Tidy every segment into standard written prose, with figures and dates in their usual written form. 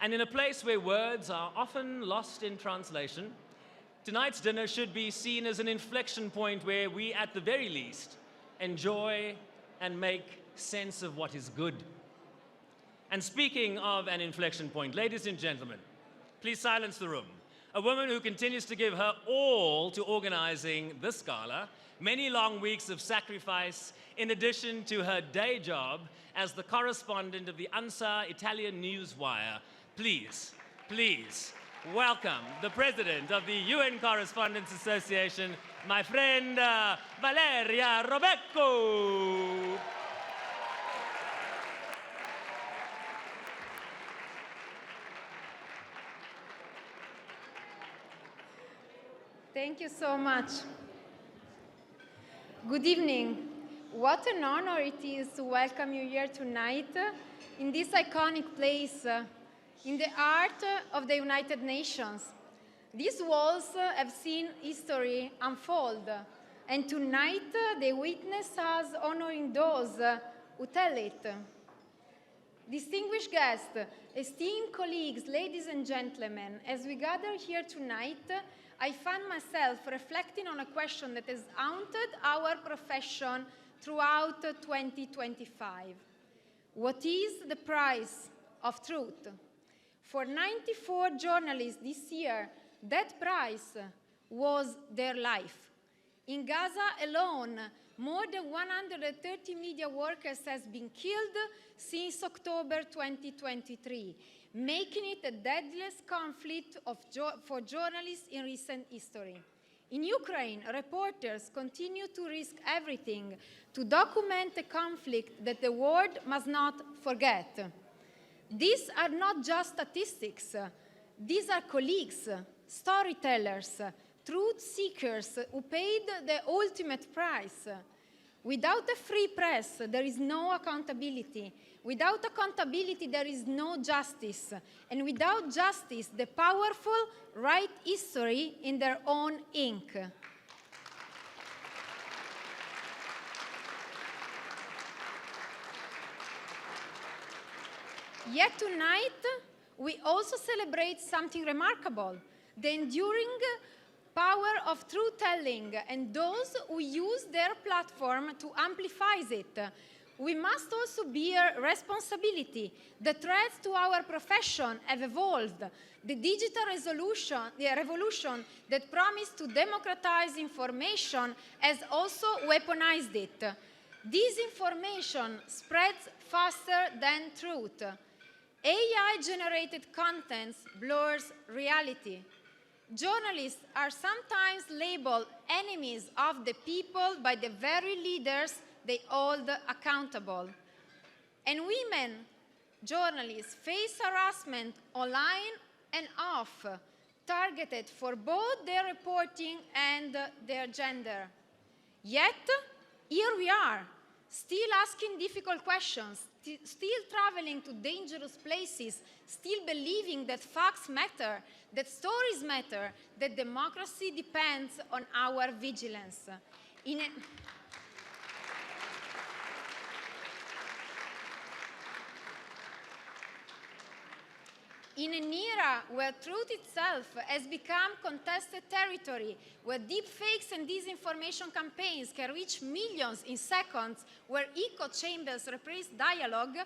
And in a place where words are often lost in translation, tonight's dinner should be seen as an inflection point where we, at the very least, enjoy and make sense of what is good. And speaking of an inflection point, ladies and gentlemen, please silence the room. A woman who continues to give her all to organizing this gala, many long weeks of sacrifice, in addition to her day job as the correspondent of the UNCA Italian Newswire. Please, please welcome the president of the UN Correspondents Association, my friend Valeria Robecco. Thank you so much. Good evening. What an honor it is to welcome you here tonight in this iconic place, in the heart of the United Nations. These walls have seen history unfold, and tonight they witness us honoring those who tell it. Distinguished guests, esteemed colleagues, ladies and gentlemen, as we gather here tonight, I find myself reflecting on a question that has haunted our profession throughout 2025. What is the price of truth? For 94 journalists this year, that price was their life. In Gaza alone, more than 130 media workers have been killed since October 2023, making it the deadliest conflict for journalists in recent history. In Ukraine, reporters continue to risk everything to document a conflict that the world must not forget. These are not just statistics. These are colleagues, storytellers, truth seekers who paid the ultimate price. Without a free press, there is no accountability. Without accountability, there is no justice. And without justice, the powerful write history in their own ink. Yet tonight, we also celebrate something remarkable, the enduring power of truth-telling and those who use their platform to amplify it. We must also bear responsibility. The threats to our profession have evolved. The digital revolution that promised to democratize information has also weaponized it. Disinformation spreads faster than truth. AI-generated content blurs reality. Journalists are sometimes labeled enemies of the people by the very leaders they hold accountable. And women journalists face harassment online and off, targeted for both their reporting and their gender. Yet, here we are, still asking difficult questions, still traveling to dangerous places, still believing that facts matter, that stories matter, that democracy depends on our vigilance. In an era where truth itself has become contested territory, where deepfakes and disinformation campaigns can reach millions in seconds, where echo chambers replace dialogue,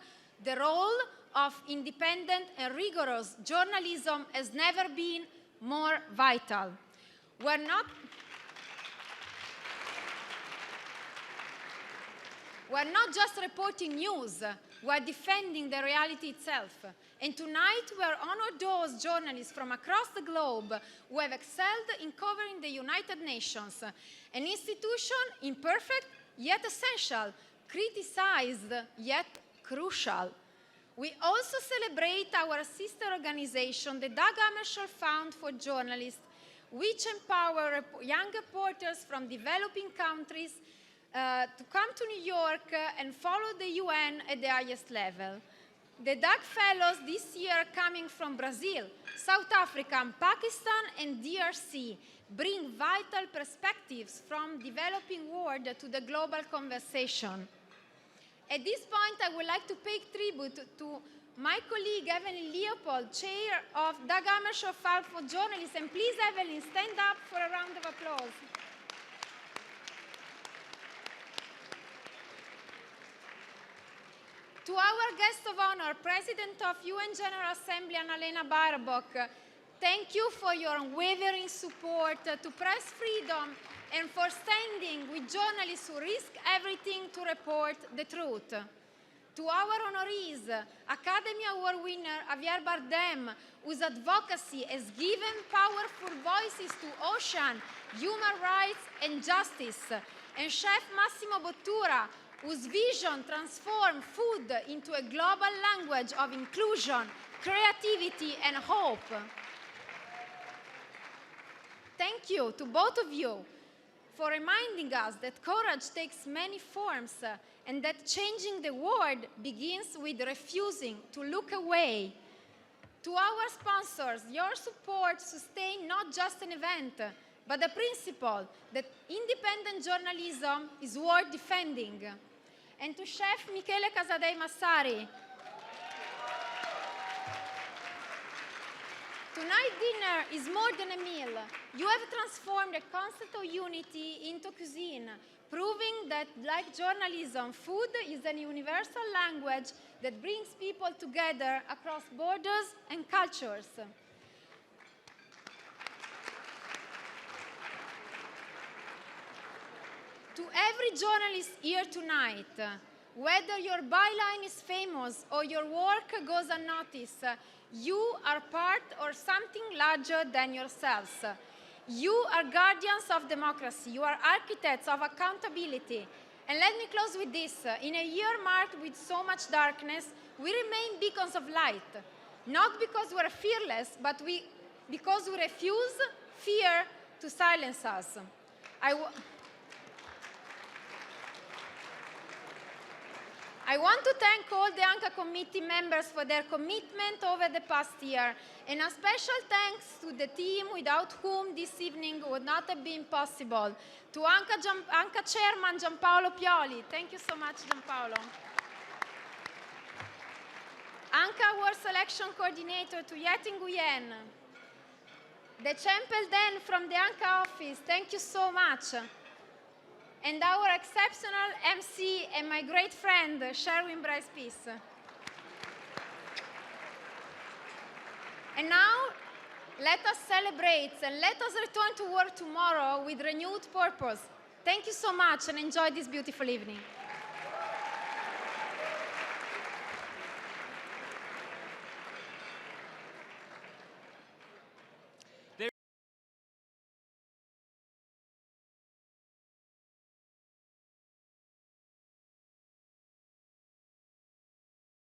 the role of independent and rigorous journalism has never been more vital. We're not just reporting news, we're defending the reality itself. And tonight, we are honored those journalists from across the globe who have excelled in covering the United Nations, an institution imperfect yet essential, criticized yet crucial. We also celebrate our sister organization, the Dag Hammarskjöld Fund for Journalists, which empower young reporters from developing countries to come to New York and follow the UN at the highest level. The DAG Fellows this year coming from Brazil, South Africa, Pakistan, and DRC bring vital perspectives from developing world to the global conversation. At this point, I would like to pay tribute to my colleague Evelyn Leopold, chair of Dag Hammarskjöld Fund for Journalists. And please, Evelyn, stand up for a round of applause. To our guest of honor, President of UN General Assembly, Annalena Baerbock, thank you for your unwavering support to press freedom and for standing with journalists who risk everything to report the truth. To our honorees, Academy Award winner Javier Bardem, whose advocacy has given powerful voices to ocean, human rights, and justice, and Chef Massimo Bottura, whose vision transformed food into a global language of inclusion, creativity, and hope. Thank you to both of you for reminding us that courage takes many forms and that changing the world begins with refusing to look away. To our sponsors, your support sustained not just an event, but the principle that independent journalism is worth defending. And to Chef Michele Casadei Massari, tonight's dinner is more than a meal. You have transformed a concept of unity into cuisine, proving that, like journalism, food is a universal language that brings people together across borders and cultures. To every journalist here tonight, whether your byline is famous or your work goes unnoticed, you are part or something larger than yourselves. You are guardians of democracy. You are architects of accountability. And let me close with this. In a year marked with so much darkness, we remain beacons of light. Not because we're fearless, but because we refuse fear to silence us. I want to thank all the UNCA committee members for their commitment over the past year, and a special thanks to the team without whom this evening would not have been possible. To UNCA Chairman Giampaolo Pioli, thank you so much, Giampaolo. UNCA Award Selection Coordinator to Yet Nguyen. The Chempel Den from the UNCA office, thank you so much. And our exceptional MC and my great friend, Sherwin Bryce-Peace. And now, let us celebrate and let us return to work tomorrow with renewed purpose. Thank you so much and enjoy this beautiful evening.